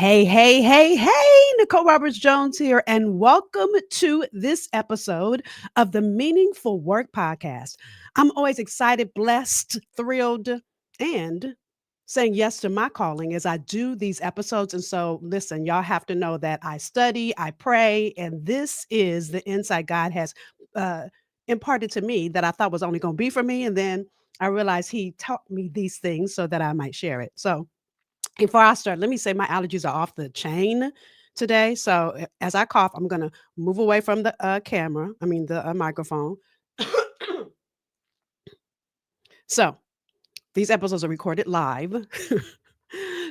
Hey, Nicole Roberts Jones here, and welcome to this episode of the Meaningful Work podcast. I'm always excited, blessed, thrilled, and saying yes to my calling as I do these episodes. And so, listen, y'all have to know that I study, I pray, and this is the insight God has uh, imparted to me that I thought was only going to be for me. And then I realized He taught me these things so that I might share it. So, before I start, let me say my allergies are off the chain today. So as I cough, I'm gonna move away from the camera. I mean the microphone. So these episodes are recorded live.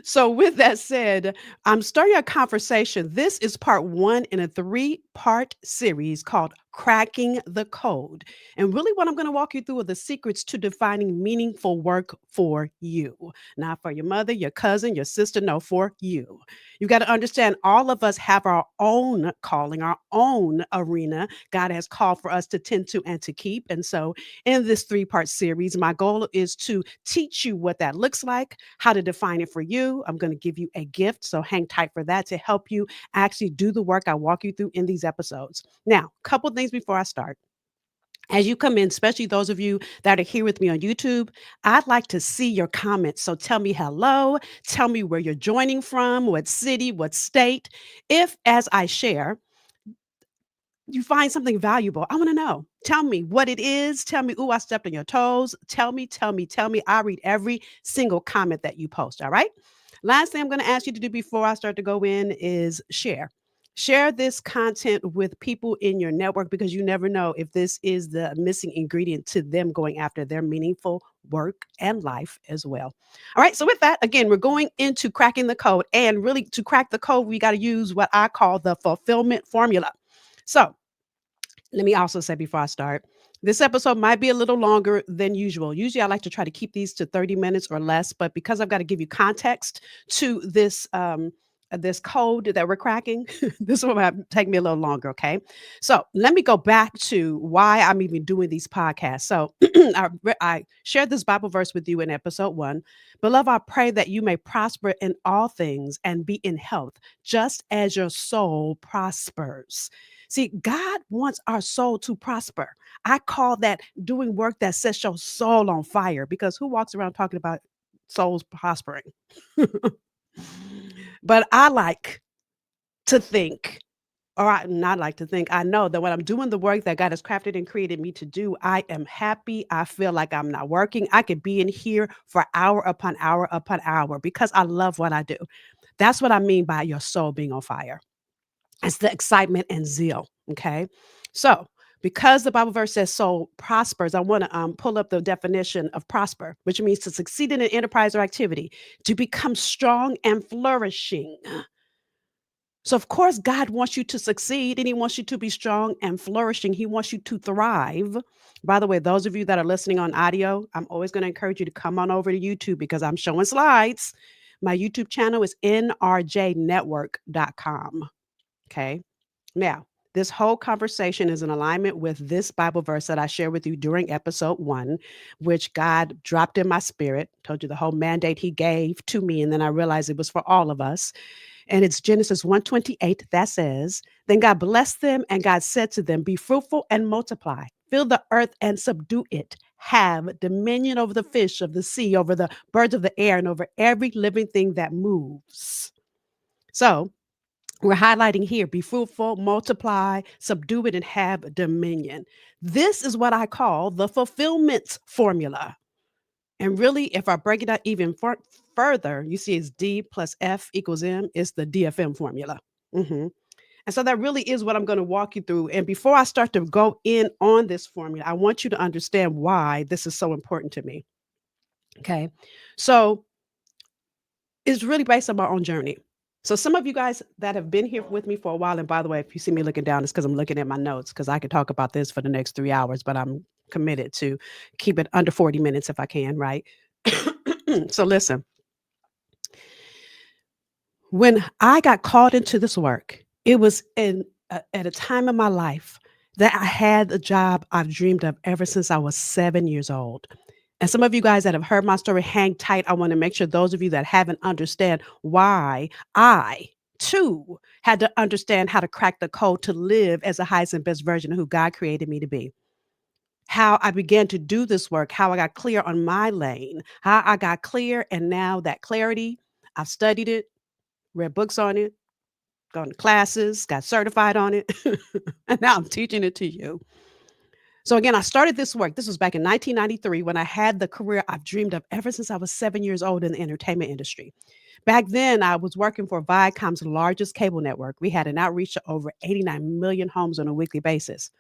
So, with that said, I'm starting a conversation. This is part one in a three-part series called Cracking the Code. And really, what I'm going to walk you through are the secrets to defining meaningful work for you. Not for your mother, your cousin, your sister, no, for you. You got to understand all of us have our own calling, our own arena God has called for us to tend to and to keep. And so, in this three-part series, my goal is to teach you what that looks like, how to define it for you. I'm going to give you a gift, so hang tight for that to help you actually do the work I walk you through in these episodes. Now, a couple things before I start. As you come in, especially those of you that are here with me on YouTube, I'd like to see your comments. So tell me hello, tell me where you're joining from, what city, what state. If, as I share, you find something valuable, I want to know. Tell me what it is. Tell me, ooh, I stepped on your toes. Tell me. I read every single comment that you post. All right. Last thing I'm going to ask you to do before I start to go in is share. Share this content with people in your network because you never know if this is the missing ingredient to them going after their meaningful work and life as well. All right. So, with that, again, we're going into cracking the code. And really, to crack the code, we got to use what I call the fulfillment formula. So, let me also say before I start, this episode might be a little longer than usual. Usually, I like to try to keep these to 30 minutes or less, but because I've got to give you context to this code that we're cracking, this one might take me a little longer. Okay, so let me go back to why I'm even doing these podcasts. So I shared this Bible verse with you in episode one. Beloved, I pray that you may prosper in all things and be in health, just as your soul prospers. See, God wants our soul to prosper. I call that doing work that sets your soul on fire because who walks around talking about souls prospering? But I like to think, or I not like to think, I know that when I'm doing the work that God has crafted and created me to do, I am happy. I feel like I'm not working. I could be in here for hour upon hour because I love what I do. That's what I mean by your soul being on fire. It's the excitement and zeal. Okay. So, because the Bible verse says soul prospers, I want to pull up the definition of prosper, which means to succeed in an enterprise or activity, to become strong and flourishing. So, of course, God wants you to succeed and He wants you to be strong and flourishing. He wants you to thrive. By the way, those of you that are listening on audio, I'm always going to encourage you to come on over to YouTube because I'm showing slides. My YouTube channel is nrjnetwork.com. Okay. Now, this whole conversation is in alignment with this Bible verse that I shared with you during episode one, which God dropped in my spirit. Told you the whole mandate He gave to me, and then I realized it was for all of us. And it's Genesis 1:28 that says, Then God blessed them, and God said to them, Be fruitful and multiply, fill the earth and subdue it. Have dominion over the fish of the sea, over the birds of the air, and over every living thing that moves. So, we're highlighting here be fruitful, multiply, subdue it, and have dominion. This is what I call the fulfillment formula. And really, if I break it out even further, you see it's D plus F equals M. It's the DFM formula. Mhm. And so that really is what I'm going to walk you through. And before I start to go in on this formula, I want you to understand why this is so important to me. Okay. So it's really based on my own journey. So some of you guys that have been here with me for a while, and by the way, if you see me looking down, it's because I'm looking at my notes because I could talk about this for the next 3 hours, but I'm committed to keep it under 40 minutes if I can, right? So listen, when I got called into this work, it was at a time in my life that I had the job I've dreamed of ever since I was 7 years old. And some of you guys that have heard my story, hang tight. I want to make sure those of you that haven't understand why I too had to understand how to crack the code to live as the highest and best version of who God created me to be. How I began to do this work, how I got clear on my lane, how I got clear. And now that clarity, I've studied it, read books on it, gone to classes, got certified on it. And now I'm teaching it to you. So again, I started this work. This was back in 1993 when I had the career I've dreamed of ever since I was 7 years old in the entertainment industry. Back then, I was working for Viacom's largest cable network. We had an outreach to over 89 million homes on a weekly basis.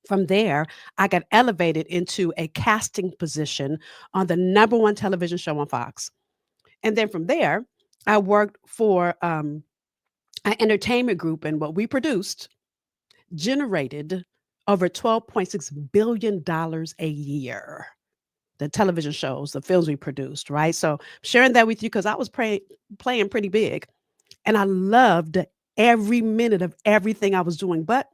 From there, I got elevated into a casting position on the number one television show on Fox. And then from there, I worked for an entertainment group, and what we produced generated over $12.6 billion a year. The television shows, the films we produced, right? So sharing that with you because I was playing pretty big, and I loved every minute of everything I was doing. But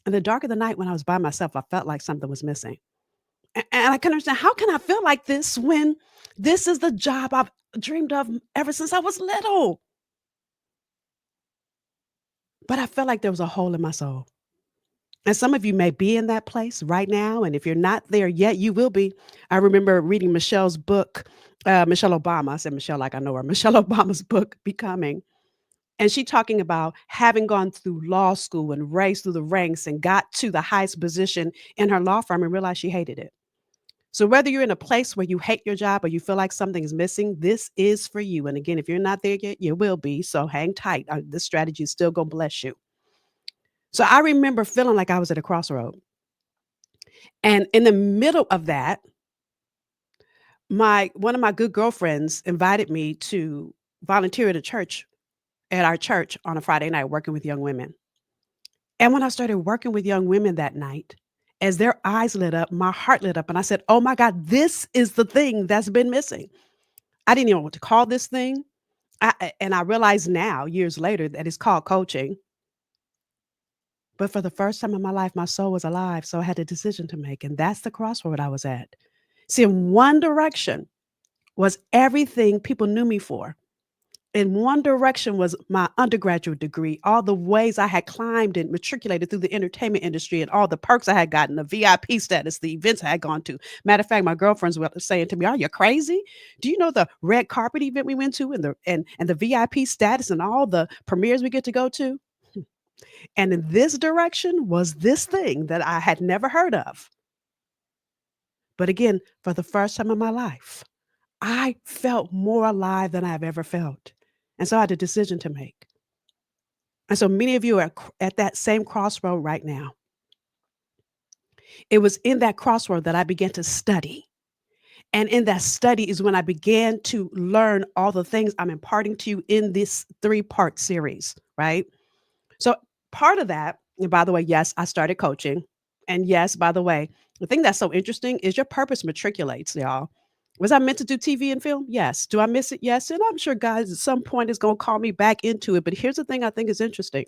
in the dark of the night, when I was by myself, I felt like something was missing. And I couldn't understand, how can I feel like this when this is the job I've dreamed of ever since I was little? But I felt like there was a hole in my soul. And some of you may be in that place right now. And if you're not there yet, you will be. I remember reading Michelle's book, Michelle Obama. I said Michelle like I know her. Michelle Obama's book, Becoming. And she talking about having gone through law school and raised through the ranks and got to the highest position in her law firm and realized she hated it. So whether you're in a place where you hate your job or you feel like something is missing, this is for you. And again, if you're not there yet, you will be. So hang tight. This strategy is still going to bless you. So I remember feeling like I was at a crossroad. And in the middle of that, my one of my good girlfriends invited me to volunteer at a church at our church on a Friday night working with young women. And when I started working with young women that night, as their eyes lit up, my heart lit up and I said, "Oh my God, this is the thing that's been missing." I didn't even know what to call this thing. And I realize now, years later, that it's called coaching. But for the first time in my life, my soul was alive. So I had a decision to make. And that's the crossroad I was at. See, in one direction was everything people knew me for. In one direction was my undergraduate degree, all the ways I had climbed and matriculated through the entertainment industry and all the perks I had gotten, the VIP status, the events I had gone to. Matter of fact, my girlfriends were saying to me, "Are you crazy? Do you know the red carpet event we went to and the VIP status and all the premieres we get to go to?" And in this direction was this thing that I had never heard of. But again, for the first time in my life, I felt more alive than I've ever felt. And so I had a decision to make. And so many of you are at that same crossroad right now. It was in that crossroad that I began to study. And in that study is when I began to learn all the things I'm imparting to you in this three-part series, right? So part of that, and by the way, yes, I started coaching. And yes, by the way, the thing that's so interesting is your purpose matriculates, y'all. Was I meant to do TV and film? Yes. Do I miss it? Yes. And I'm sure guys at some point is going to call me back into it. But here's the thing I think is interesting.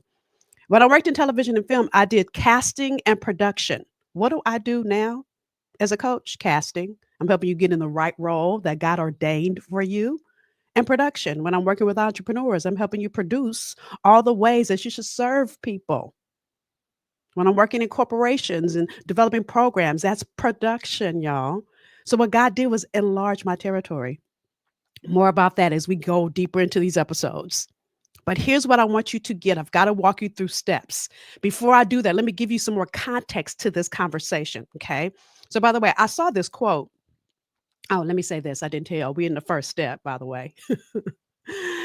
When I worked in television and film, I did casting and production. What do I do now as a coach? Casting. I'm helping you get in the right role that God ordained for you. And production. When I'm working with entrepreneurs, I'm helping you produce all the ways that you should serve people. When I'm working in corporations and developing programs, that's production, y'all. So what God did was enlarge my territory. More about that as we go deeper into these episodes. But here's what I want you to get. I've got to walk you through steps. Before I do that, let me give you some more context to this conversation. Okay. So, by the way, I saw this quote. Oh, let me say this. I didn't tell you. We're in the first step, by the way.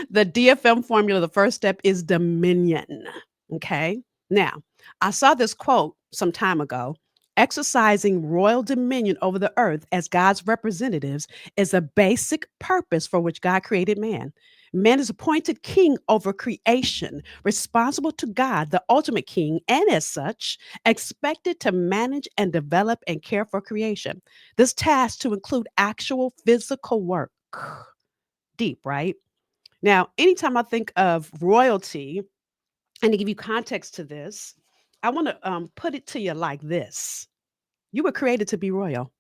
The DFM formula, the first step is dominion. Okay. Now, I saw this quote some time ago. Exercising royal dominion over the earth as God's representatives is a basic purpose for which God created man. Man is appointed king over creation, responsible to God, the ultimate king, and as such, expected to manage and develop and care for creation. This task to include actual physical work. Deep, right? Now, anytime I think of royalty, and to give you context to this, I want to put it to you like this. You were created to be royal.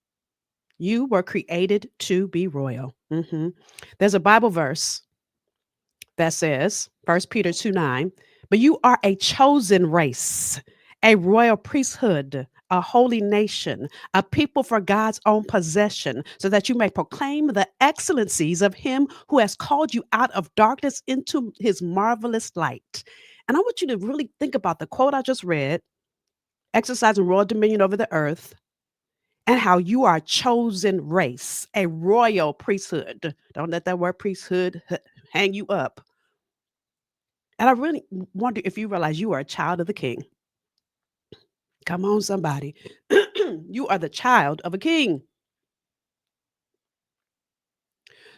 You were created to be royal. There's a Bible verse that says, 1 Peter 2:9, but you are a chosen race, a royal priesthood, a holy nation, a people for God's own possession, so that you may proclaim the excellencies of him who has called you out of darkness into his marvelous light. And I want you to really think about the quote I just read, exercising royal dominion over the earth, and how you are a chosen race, a royal priesthood. Don't let that word priesthood hang you up. And I really wonder if you realize you are a child of the king. Come on, somebody. You are the child of a king.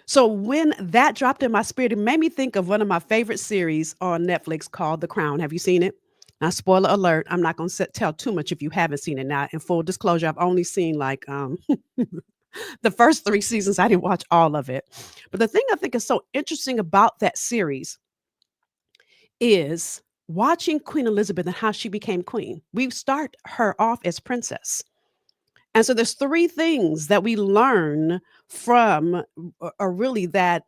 So when that dropped in my spirit, it made me think of one of my favorite series on Netflix called The Crown. Have you seen it? Now, spoiler alert, I'm not going to tell too much if you haven't seen it. Now, in full disclosure, I've only seen like the first 3 seasons. I didn't watch all of it. But the thing I think is so interesting about that series is watching Queen Elizabeth and how she became queen. We start her off as princess. And so there's 3 things that we learn from or really that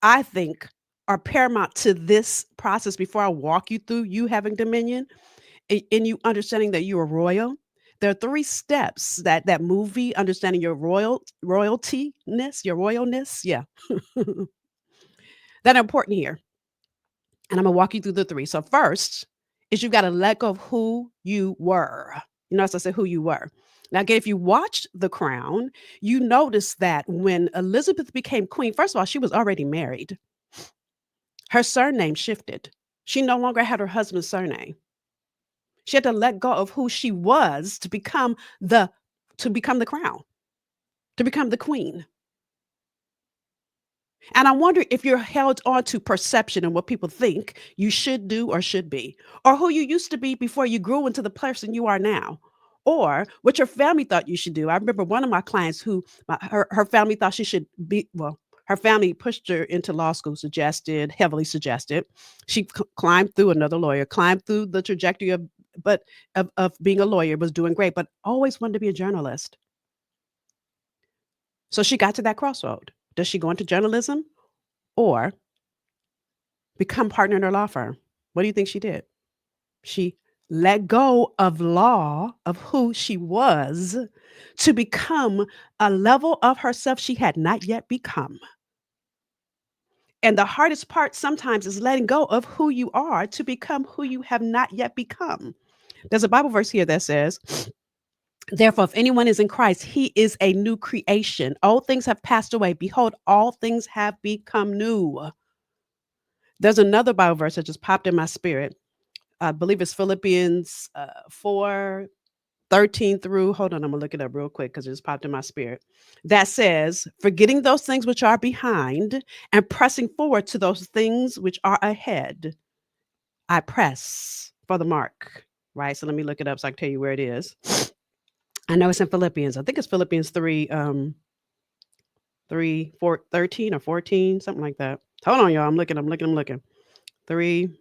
I think are paramount to this process before I walk you through you having dominion and you understanding that you are royal. There are 3 steps that movie understanding your royaltyness, your royalness, yeah, that are important here. And I'm gonna walk you through the 3. So first is you've got to let go of who you were. You notice I said who you were. Now, again, if you watched The Crown, you notice that when Elizabeth became queen, first of all, she was already married. Her surname shifted. She no longer had her husband's surname. She had to let go of who she was the to become the crown, to become the queen. And I wonder if you're held on to perception and what people think you should do or should be, or who you used to be before you grew into the person you are now, or what your family thought you should do. I remember one of my clients who her family thought she should be, well, her family pushed her into law school, heavily suggested. She climbed through another lawyer, climbed through the trajectory of being a lawyer, was doing great, but always wanted to be a journalist. So she got to that crossroad. Does she go into journalism or become partner in her law firm? What do you think she did? She let go of law, of who she was, to become a level of herself she had not yet become. And the hardest part sometimes is letting go of who you are to become who you have not yet become. There's a Bible verse here that says, therefore, if anyone is in Christ, he is a new creation. Old things have passed away. Behold, all things have become new. There's another Bible verse that just popped in my spirit. I believe it's Philippians 4:13 through, hold on, I'm gonna look it up real quick because it just popped in my spirit. That says, forgetting those things which are behind and pressing forward to those things which are ahead, I press for the mark. Right. So let me look it up so I can tell you where it is. I know it's in Philippians. I think it's Philippians 13 or 14, something like that. Hold on, y'all. I'm looking. 3,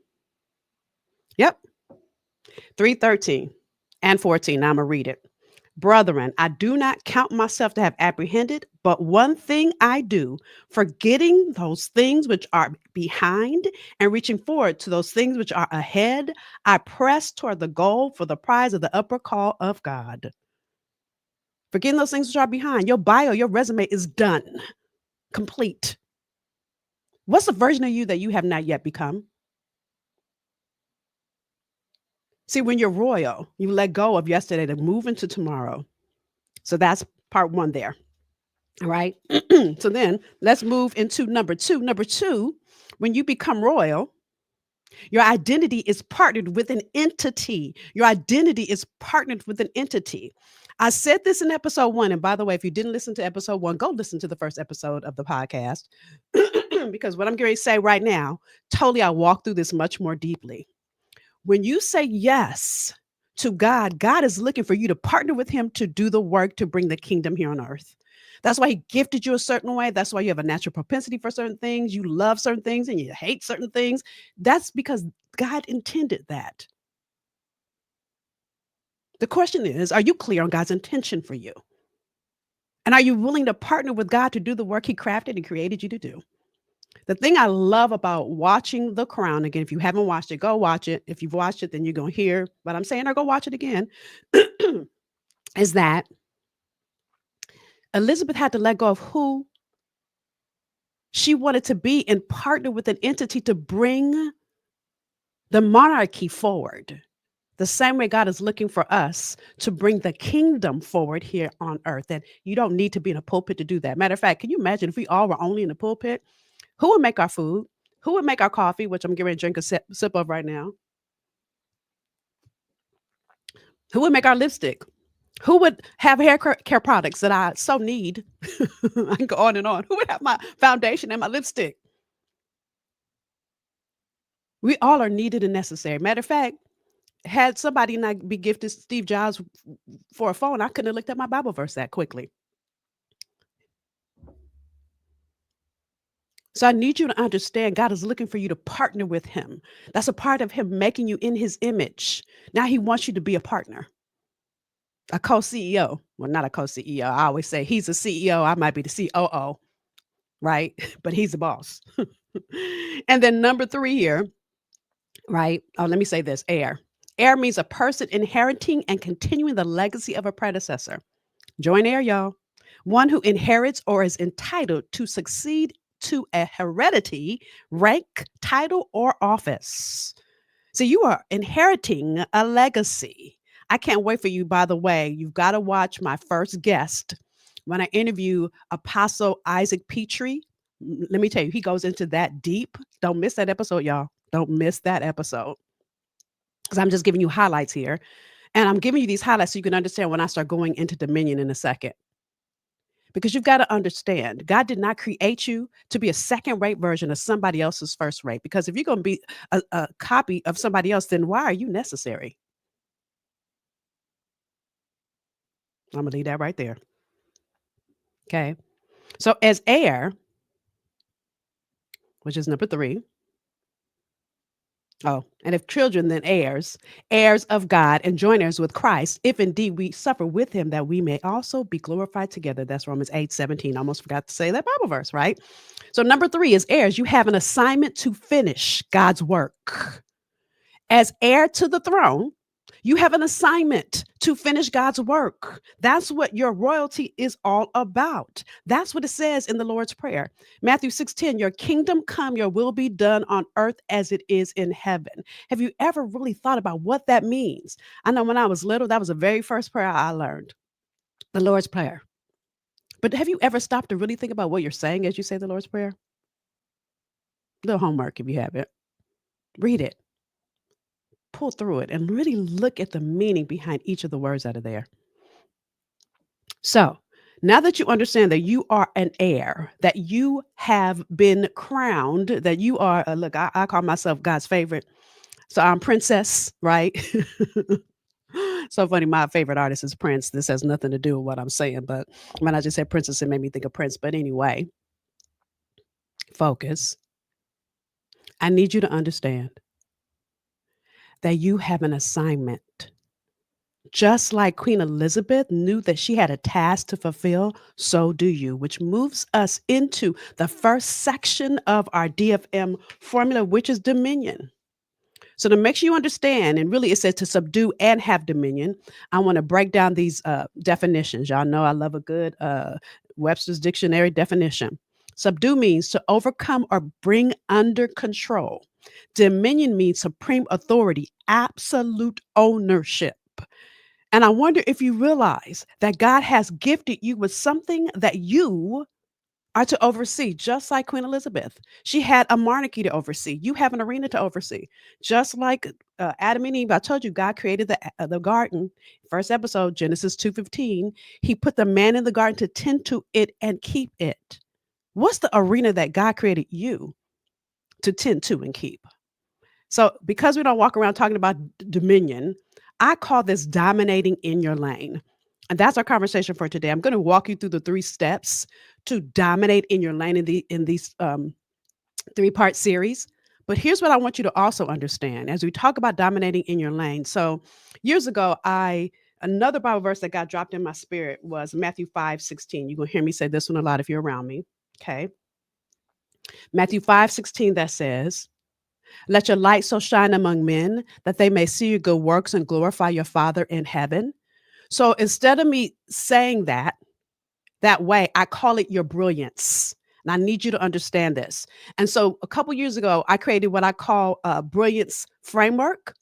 yep, 3:13 and 14. Now I'm gonna read it. Brethren, I do not count myself to have apprehended, but one thing I do, forgetting those things which are behind and reaching forward to those things which are ahead, I press toward the goal for the prize of the upper call of God. Forgetting those things which are behind. Your bio, your resume is done, complete. What's the version of you that you have not yet become? See, when you're royal, you let go of yesterday to move into tomorrow. So that's part 1 there. All right. So then let's move into number 2. Number 2, when you become royal, your identity is partnered with an entity. Your identity is partnered with an entity. I said this in episode 1. And by the way, if you didn't listen to episode 1, go listen to the first episode of the podcast. Because what I'm going to say right now, totally, I walk through this much more deeply. When you say yes to God, God is looking for you to partner with him to do the work to bring the kingdom here on earth. That's why he gifted you a certain way. That's why you have a natural propensity for certain things. You love certain things and you hate certain things. That's because God intended that. The question is, are you clear on God's intention for you? And are you willing to partner with God to do the work He crafted and created you to do? The thing I love about watching The Crown, again, if you haven't watched it, go watch it. If you've watched it, then you're going to hear what I'm saying, or go watch it again, is that Elizabeth had to let go of who she wanted to be and partner with an entity to bring the monarchy forward. The same way God is looking for us to bring the kingdom forward here on earth. And you don't need to be in a pulpit to do that. Matter of fact, can you imagine if we all were only in the pulpit? Who would make our food? Who would make our coffee, which I'm getting ready to drink a sip of right now? Who would make our lipstick? Who would have care products that I so need? I can go on and on. Who would have my foundation and my lipstick? We all are needed and necessary. Matter of fact, had somebody not be gifted Steve Jobs for a phone, I couldn't have looked at my Bible verse that quickly. So I need you to understand God is looking for you to partner with him. That's a part of him making you in his image. Now he wants you to be a partner, a co-CEO. Well, not a co-CEO. I always say he's a CEO. I might be the COO, right? But he's the boss. And then number 3 here, right? Oh, let me say this, heir. Heir means a person inheriting and continuing the legacy of a predecessor. Join heir, y'all. One who inherits or is entitled to succeed to a heredity, rank, title, or office. So you are inheriting a legacy. I can't wait for you, by the way. You've got to watch my first guest when I interview Apostle Isaac Petrie. Let me tell you, he goes into that deep. Don't miss that episode, y'all. Don't miss that episode because I'm just giving you highlights here. And I'm giving you these highlights so you can understand when I start going into dominion in a second. Because you've got to understand, God did not create you to be a second rate version of somebody else's first rate. Because if you're going to be a copy of somebody else, then why are you necessary? I'm going to leave that right there. Okay. So, as heir, which is number 3, oh, and if children, then heirs, heirs of God and joint heirs with Christ, if indeed we suffer with him, that we may also be glorified together. That's Romans 8:17. Almost forgot to say that Bible verse, right? So, number 3 is heirs. You have an assignment to finish God's work. As heir to the throne, you have an assignment to finish God's work. That's what your royalty is all about. That's what it says in the Lord's Prayer. Matthew 6:10, your kingdom come, your will be done on earth as it is in heaven. Have you ever really thought about what that means? I know when I was little, that was the very first prayer I learned, the Lord's Prayer. But have you ever stopped to really think about what you're saying as you say the Lord's Prayer? Little homework if you haven't. Read it, pull through it, and really look at the meaning behind each of the words out of there. So, now that you understand that you are an heir, that you have been crowned, that you are, look, I call myself God's favorite. So I'm Princess, right? So funny. My favorite artist is Prince. This has nothing to do with what I'm saying, but when I just said Princess, it made me think of Prince. But anyway, focus. I need you to understand that you have an assignment. Just like Queen Elizabeth knew that she had a task to fulfill, so do you, which moves us into the first section of our DFM formula, which is dominion. So, to make sure you understand, and really it says to subdue and have dominion, I want to break down these definitions. Y'all know I love a good Webster's Dictionary definition. Subdue means to overcome or bring under control. Dominion means supreme authority, absolute ownership. And I wonder if you realize that God has gifted you with something that you are to oversee, just like Queen Elizabeth. She had a monarchy to oversee. You have an arena to oversee. Just like Adam and Eve, I told you God created the garden. First episode, Genesis 2:15. He put the man in the garden to tend to it and keep it. What's the arena that God created you to tend to and keep? So, because we don't walk around talking about dominion, I call this dominating in your lane. And that's our conversation for today. I'm going to walk you through the 3 steps to dominate in your lane in these 3-part series. But here's what I want you to also understand as we talk about dominating in your lane. So, years ago, I Another Bible verse that got dropped in my spirit was Matthew 5:16. You're gonna hear me say this one a lot if you're around me. Okay. Matthew 5:16 that says, let your light so shine among men that they may see your good works and glorify your Father in heaven. So instead of me saying that way, I call it your brilliance. And I need you to understand this. And so a couple years ago, I created what I call a brilliance framework.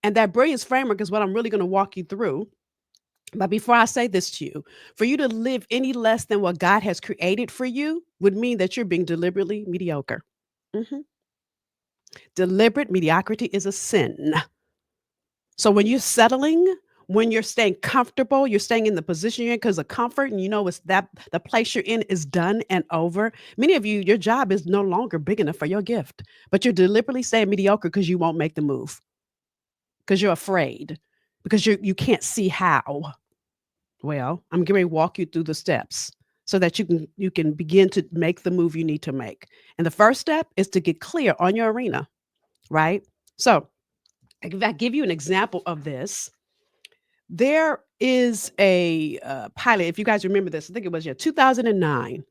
And that brilliance framework is what I'm really going to walk you through. But before I say this to you, for you to live any less than what God has created for you would mean that you're being deliberately mediocre. Mhm. Deliberate mediocrity is a sin. So when you're settling, when you're staying comfortable, you're staying in the position you're in because of comfort, and you know it's that the place you're in is done and over. Many of you, your job is no longer big enough for your gift, but you're deliberately staying mediocre because you won't make the move, because you're afraid, because you can't see how. Well, I'm going to walk you through the steps so that you can begin to make the move you need to make. And the first step is to get clear on your arena, right? So if I give you an example of this, there is a pilot. If you guys remember this, I think it was 2009.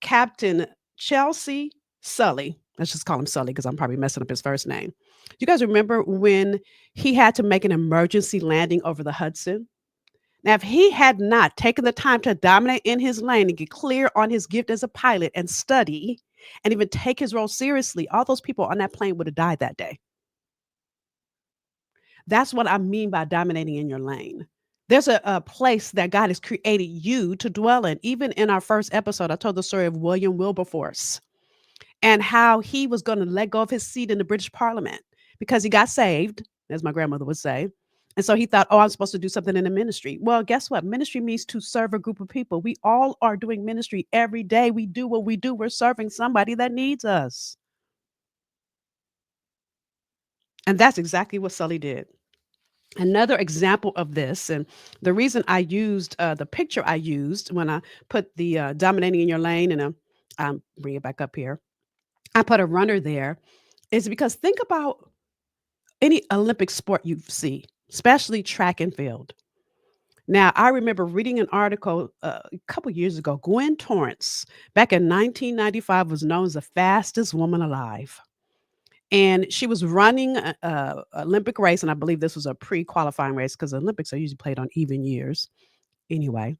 Captain Chelsea Sully. Let's just call him Sully because I'm probably messing up his first name. You guys remember when he had to make an emergency landing over the Hudson? Now, if he had not taken the time to dominate in his lane and get clear on his gift as a pilot and study and even take his role seriously, all those people on that plane would have died that day. That's what I mean by dominating in your lane. There's a place that God has created you to dwell in. Even in our first episode, I told the story of William Wilberforce and how he was going to let go of his seat in the British Parliament because he got saved, as my grandmother would say. And so he thought, oh, I'm supposed to do something in the ministry. Well, guess what? Ministry means to serve a group of people. We all are doing ministry every day. We do what we do. We're serving somebody that needs us. And that's exactly what Sully did. Another example of this, and the reason I used the picture I used when I put the dominating in your lane, and bring it back up here, I put a runner there, is because think about any Olympic sport you see, especially track and field. Now, I remember reading an article a couple years ago. Gwen Torrance, back in 1995, was known as the fastest woman alive. And she was running a Olympic race, and I believe this was a pre-qualifying race because the Olympics are usually played on even years anyway.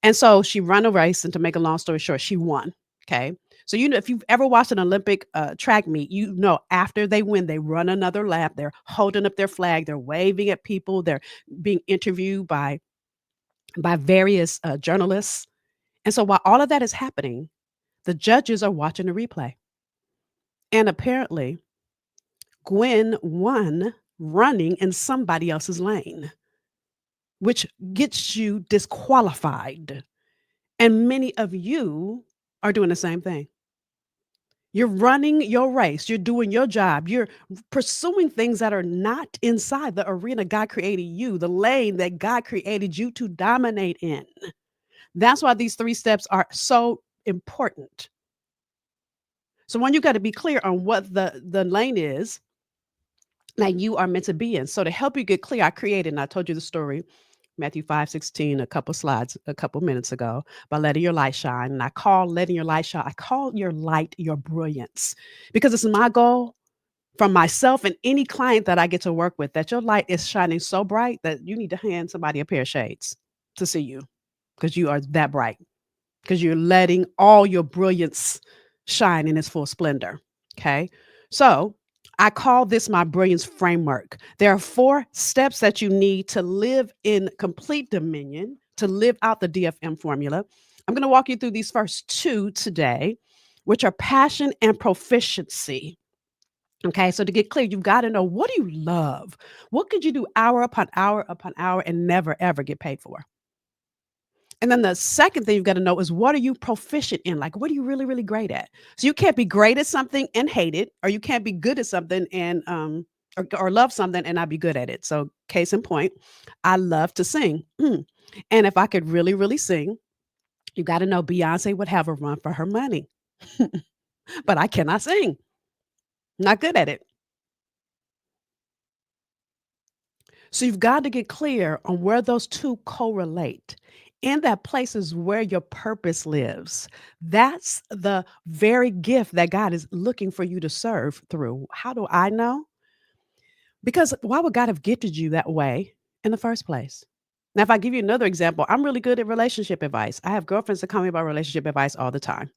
And so she ran a race, and to make a long story short, she won. Okay. So you know, if you've ever watched an Olympic track meet, you know after they win, they run another lap. They're holding up their flag. They're waving at people. They're being interviewed by various journalists. And so while all of that is happening, the judges are watching the replay. And apparently, Gwen won running in somebody else's lane, which gets you disqualified. And many of you are doing the same thing. You're running your race, you're doing your job, you're pursuing things that are not inside the arena God created you, the lane that God created you to dominate in. That's why these three steps are so important. So, one, you got to be clear on what the lane is that you are meant to be in. So to help you get clear, I created, and I told you the story, Matthew 5:16, a couple slides, a couple minutes ago, by letting your light shine. And I call letting your light shine, I call your light your brilliance because it's my goal from myself and any client that I get to work with that your light is shining so bright that you need to hand somebody a pair of shades to see you because you are that bright because you're letting all your brilliance shine in its full splendor. Okay. So I call this my brilliance framework. There are 4 steps that you need to live in complete dominion, to live out the DFM formula. I'm going to walk you through these first 2 today, which are passion and proficiency. Okay, so to get clear, you've got to know, what do you love? What could you do hour upon hour and never ever get paid for? And then the second thing you've got to know is, what are you proficient in? Like, what are you really, really great at? So you can't be great at something and hate it, or you can't be good at something and or love something and not be good at it. So case in point, I love to sing. And if I could really, really sing, you got to know Beyonce would have a run for her money. But I cannot sing. Not good at it. So you've got to get clear on where those two correlate. And that place is where your purpose lives. That's the very gift that God is looking for you to serve through. How do I know? Because why would God have gifted you that way in the first place? Now, if I give you another example, I'm really good at relationship advice. I have girlfriends that call me about relationship advice all the time.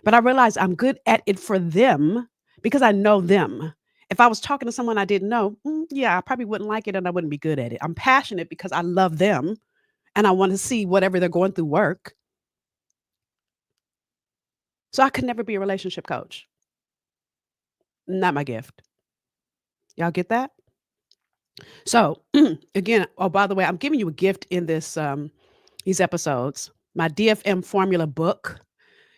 But I realize I'm good at it for them because I know them. If I was talking to someone I didn't know, yeah, I probably wouldn't like it and I wouldn't be good at it. I'm passionate because I love them and I want to see whatever they're going through work. So I could never be a relationship coach. Not my gift. Y'all get that? So again, oh, by the way, I'm giving you a gift in these episodes. My DFM formula book.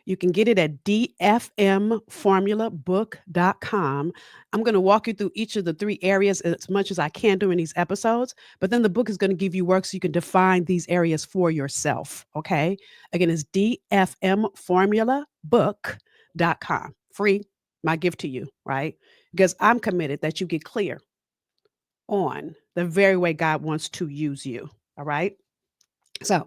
You can get it at dfmformulabook.com. I'm going to walk you through each of the three areas as much as I can during these episodes, but then the book is going to give you work so you can define these areas for yourself. Okay. Again, it's dfmformulabook.com. Free, my gift to you, right? Because I'm committed that you get clear on the very way God wants to use you. All right. So,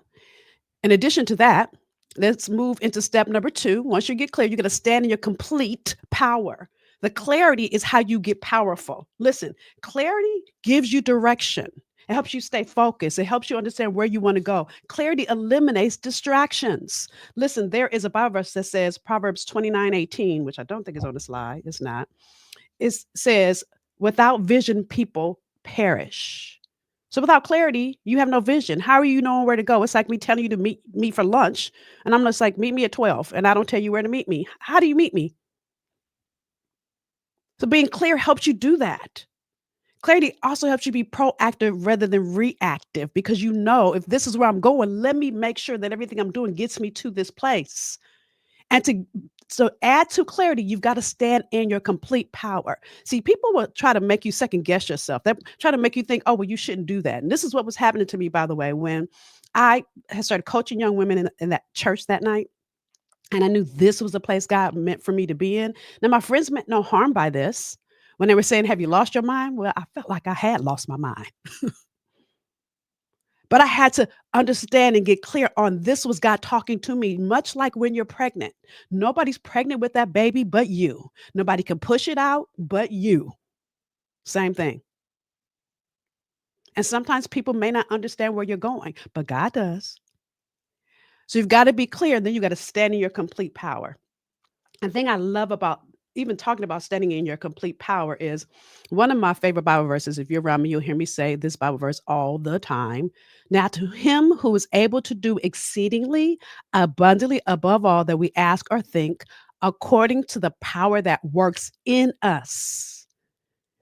in addition to that, let's move into step number 2. Once you get clear, you're going to stand in your complete power. The clarity is how you get powerful. Listen, clarity gives you direction. It helps you stay focused. It helps you understand where you want to go. Clarity eliminates distractions. Listen, there is a Bible verse that says Proverbs 29:18, which I don't think is on the slide. It's not. It says, without vision, people perish. So without clarity, you have no vision. How are you knowing where to go? It's like me telling you to meet me for lunch, and I'm just like, meet me at 12, and I don't tell you where to meet me. How do you meet me? So being clear helps you do that. Clarity also helps you be proactive rather than reactive because you know if this is where I'm going, let me make sure that everything I'm doing gets me to this place. And to so add to clarity, you've got to stand in your complete power. See, people will try to make you second guess yourself. They try to make you think, oh, well, you shouldn't do that. And this is what was happening to me, by the way, when I had started coaching young women in that church that night. And I knew this was the place God meant for me to be in. Now, my friends meant no harm by this. When they were saying, have you lost your mind? Well, I felt like I had lost my mind. But I had to understand and get clear on this was God talking to me, much like when you're pregnant. Nobody's pregnant with that baby but you. Nobody can push it out but you. Same thing. And sometimes people may not understand where you're going, but God does. So you've got to be clear, then you got to stand in your complete power. The thing I love about even talking about standing in your complete power is one of my favorite Bible verses. If you're around me, you'll hear me say this Bible verse all the time. Now, to him who is able to do exceedingly abundantly above all that we ask or think, according to the power that works in us.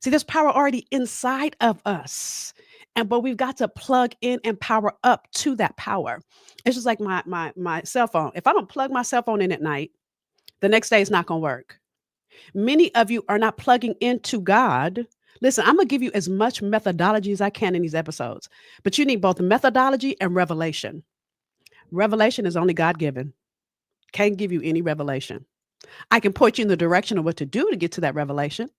See, there's power already inside of us. And but we've got to plug in and power up to that power. It's just like my cell phone. If I don't plug my cell phone in at night, the next day is not going to work. Many of you are not plugging into God. Listen, I'm going to give you as much methodology as I can in these episodes, but you need both methodology and revelation. Revelation is only God given. Can't give you any revelation. I can point you in the direction of what to do to get to that revelation.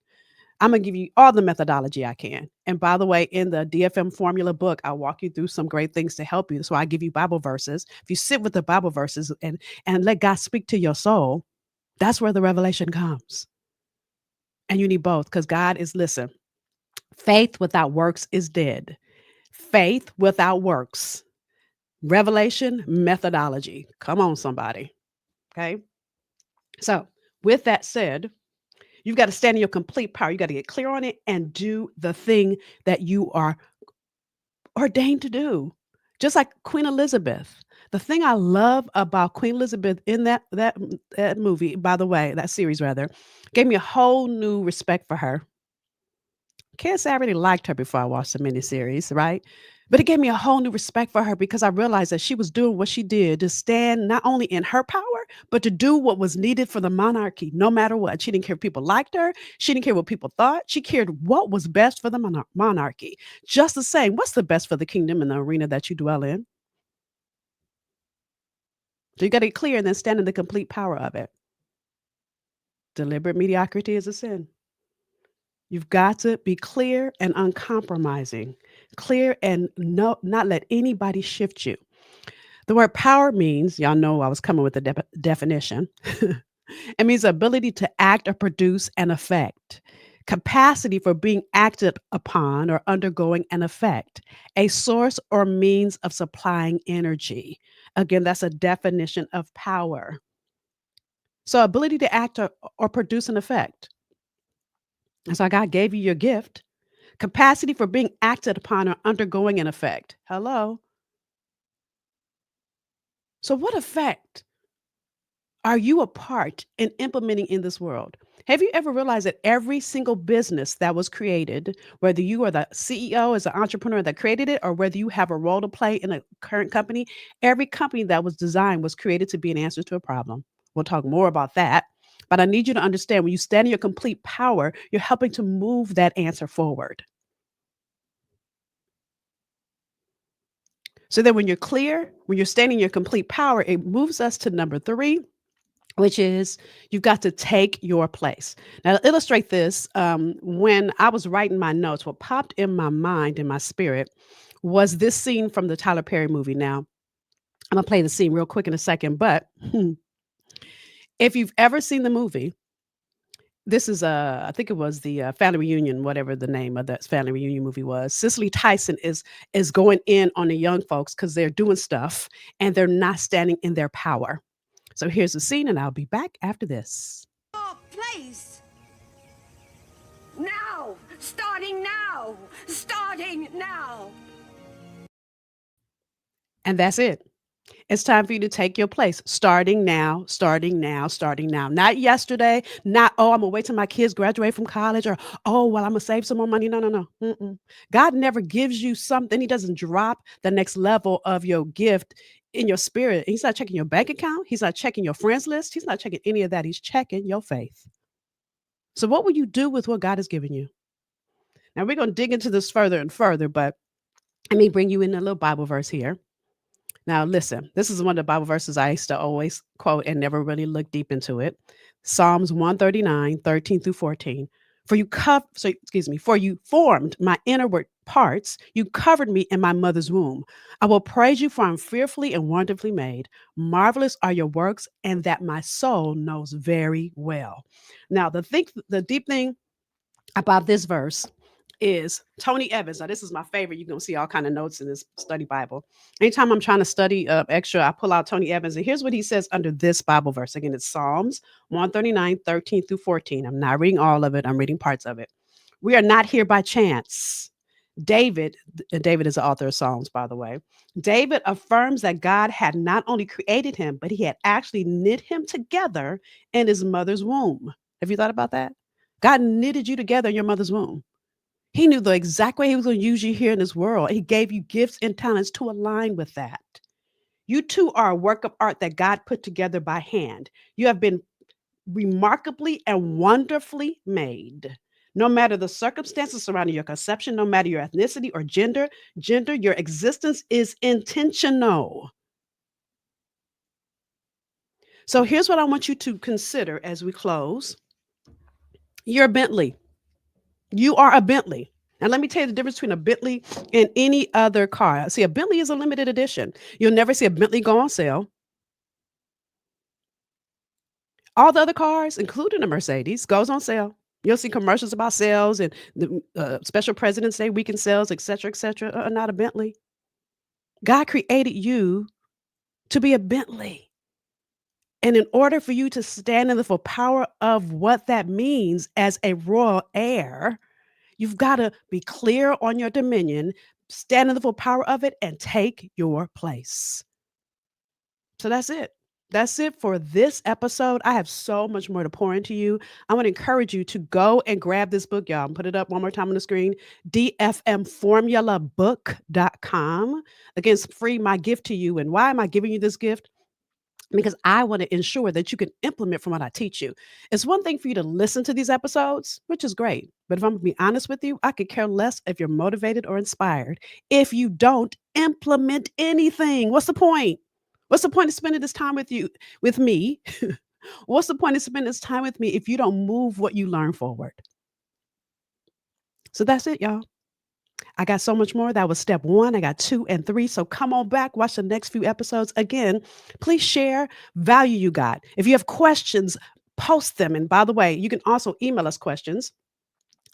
I'm going to give you all the methodology I can. And by the way, in the DFM formula book, I'll walk you through some great things to help you. So I give you Bible verses. If you sit with the Bible verses and let God speak to your soul, that's where the revelation comes. And you need both because God is, listen, faith without works is dead. Faith without works. Revelation, methodology. Come on, somebody. Okay. So, with that said, you've got to stand in your complete power. You got to get clear on it and do the thing that you are ordained to do. Just like Queen Elizabeth. The thing I love about Queen Elizabeth in that movie, by the way, that series rather, gave me a whole new respect for her. Can't say I really liked her before I watched the miniseries, right? But it gave me a whole new respect for her because I realized that she was doing what she did to stand not only in her power, but to do what was needed for the monarchy, no matter what. She didn't care if people liked her. She didn't care what people thought. She cared what was best for the monarchy. Just the same, what's the best for the kingdom in the arena that you dwell in? So you got to get clear and then stand in the complete power of it. Deliberate mediocrity is a sin. You've got to be clear and uncompromising. Clear and not let anybody shift you. The word power means, y'all know I was coming with the definition. It means ability to act or produce an effect, capacity for being acted upon or undergoing an effect, a source or means of supplying energy. Again, that's a definition of power. So, ability to act or produce an effect. And so, God gave you your gift, capacity for being acted upon or undergoing an effect. Hello. So, what effect are you a part in implementing in this world? Have you ever realized that every single business that was created, whether you are the CEO as an entrepreneur that created it, or whether you have a role to play in a current company, every company that was designed was created to be an answer to a problem. We'll talk more about that. But I need you to understand when you stand in your complete power, you're helping to move that answer forward. So then when you're clear, when you're standing in your complete power, it moves us to number three, which is you've got to take your place. Now, to illustrate this, when I was writing my notes, what popped in my mind and my spirit was this scene from the Tyler Perry movie. Now, I'm gonna play the scene real quick in a second, but if you've ever seen the movie, this is I think it was the family reunion, whatever the name of that family reunion movie was. Cicely Tyson is going in on the young folks because they're doing stuff and they're not standing in their power. So here's the scene, and I'll be back after this. Your place. Now. Starting now. Starting now. And that's it. It's time for you to take your place. Starting now, starting now, starting now. Not yesterday, not, oh, I'm going to wait till my kids graduate from college or, oh, well, I'm going to save some more money. No, no, no. Mm-mm. God never gives you something. He doesn't drop the next level of your gift in your spirit. He's not checking your bank account. He's not checking your friends list. He's not checking any of that. He's checking your faith. So, what will you do with what God has given you? Now, we're going to dig into this further and further, but let me bring you in a little Bible verse here. Now, listen, this is one of the Bible verses I used to always quote and never really look deep into it. Psalms 139, 13 through 14. For you formed my inward parts. You covered me in my mother's womb. I will praise you, for I'm fearfully and wonderfully made. Marvelous are your works, and that my soul knows very well. Now, the deep thing about this verse is Tony Evans. Now, this is my favorite. You're gonna see all kind of notes in this study Bible. Anytime I'm trying to study extra, I pull out Tony Evans, and here's what he says under this Bible verse. Again, it's Psalms 139, 13 through 14. I'm not reading all of it. I'm reading parts of it. We are not here by chance. David is the author of Psalms, by the way. David affirms that God had not only created him, but he had actually knit him together in his mother's womb. Have you thought about that? God knitted you together in your mother's womb. He knew the exact way he was going to use you here in this world. He gave you gifts and talents to align with that. You too are a work of art that God put together by hand. You have been remarkably and wonderfully made. No matter the circumstances surrounding your conception, no matter your ethnicity or gender, your existence is intentional. So here's what I want you to consider as we close. You're a Bentley. You are a Bentley. Now, let me tell you the difference between a Bentley and any other car. See, a Bentley is a limited edition. You'll never see a Bentley go on sale. All the other cars, including a Mercedes, goes on sale. You'll see commercials about sales and the special President's Day weekend sales, et cetera, et cetera. Not a Bentley. God created you to be a Bentley. And in order for you to stand in the full power of what that means as a royal heir, you've got to be clear on your dominion, stand in the full power of it, and take your place. So that's it. That's it for this episode. I have so much more to pour into you. I want to encourage you to go and grab this book, y'all. Put it up one more time on the screen. dfmformulabook.com. Again, it's free, my gift to you. And why am I giving you this gift? Because I want to ensure that you can implement from what I teach you. It's one thing for you to listen to these episodes, which is great. But if I'm going to be honest with you, I could care less if you're motivated or inspired if you don't implement anything. What's the point? What's the point of spending this time with me? What's the point of spending this time with me if you don't move what you learn forward? So that's it, y'all. I got so much more. That was step one. I got two and three. So come on back, watch the next few episodes. Again, please share value you got. If you have questions, post them. And by the way, you can also email us questions.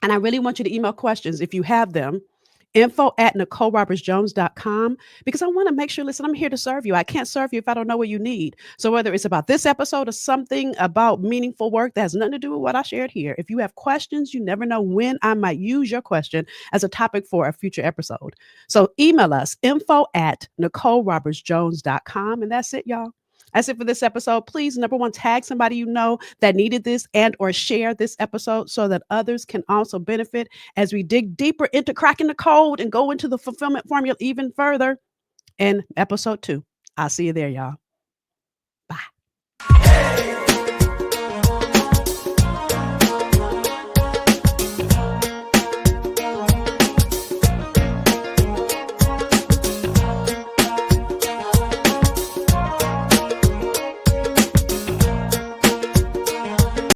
And I really want you to email questions if you have them. Info@NicoleRobertsJones.com, because I want to make sure, listen, I'm here to serve you. I can't serve you if I don't know what you need. So whether it's about this episode or something about meaningful work that has nothing to do with what I shared here, if you have questions, you never know when I might use your question as a topic for a future episode. So email us info@NicoleRobertsJones.com. And that's it, y'all. That's it for this episode. Please, number one, tag somebody you know that needed this and or share this episode so that others can also benefit as we dig deeper into cracking the code and go into the fulfillment formula even further in episode 2. I'll see you there, y'all. Bye.